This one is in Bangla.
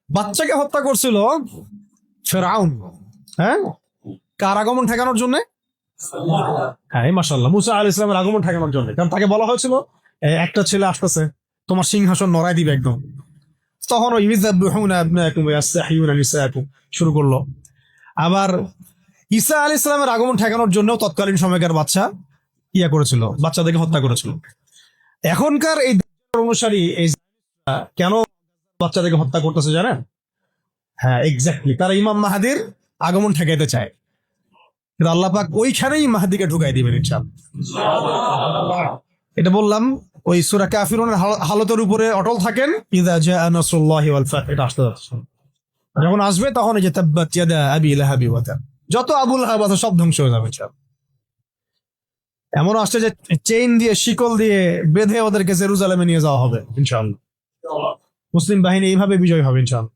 বাচ্চাকে হত্যা করছিল ফেরাউন। হ্যাঁ, কার আগমন ঠেকানোর জন্য? হ্যাঁ, মাশাআল্লাহ, মুসা আলাইহিস সালামের আগমন ঠেকানোর জন্য। কারণ তাকে বলা হয়েছিল একটা ছেলে আসতেছে, তোমার সিংহাসন নড়াই দিবে একদম। তখন ওই ইউযাব্বিহুনা আবনাকুম ওয়া ইয়াসতাহিয়ুনা নিসাআকুম শুরু করলো। আবার ঈসা আলাইহিস সালামের আগমন ঠেকানোর জন্য তৎকালীন সময়কার বাচ্চা করেছিল, বাচ্চাদেরকে হত্যা করেছিল। এখনকার এই অনুসারী এই কেন বাচ্চাদেরকে হত্যা করতেছে জানেন? হ্যাঁ, এক্স্যাক্টলি, তারা ইমাম মাহাদির আগমন ঠেকাইতে চায়। কিন্তু আল্লাহ পাক ওইখানেই মাহাদিকে ঢুকাই দিবেন ইনশাআল্লাহ। এটা বললাম, ওই সূরা কাফিরুনের হালতের উপরে অটল থাকেন। ইযা জাআ নাসরুল্লাহি ওয়াল ফাত, এটা আসতে যাচ্ছে, যখন আসবে তখন এই যে তাব্বাত ইয়াদা আবি লাহাবি ওয়া তাব, যত আবুল লাহাব আছে সব ধ্বংস হয়ে যাবে ইনশাআল্লাহ। এমন আসছে যে চেইন দিয়ে, শিকল দিয়ে বেঁধে ওদেরকে জেরুজালেমে নিয়ে যাওয়া হবে ইনশাআল্লাহ। মুসলিম বাহিনী এইভাবে বিজয় হবে ইনশাআল্লাহ।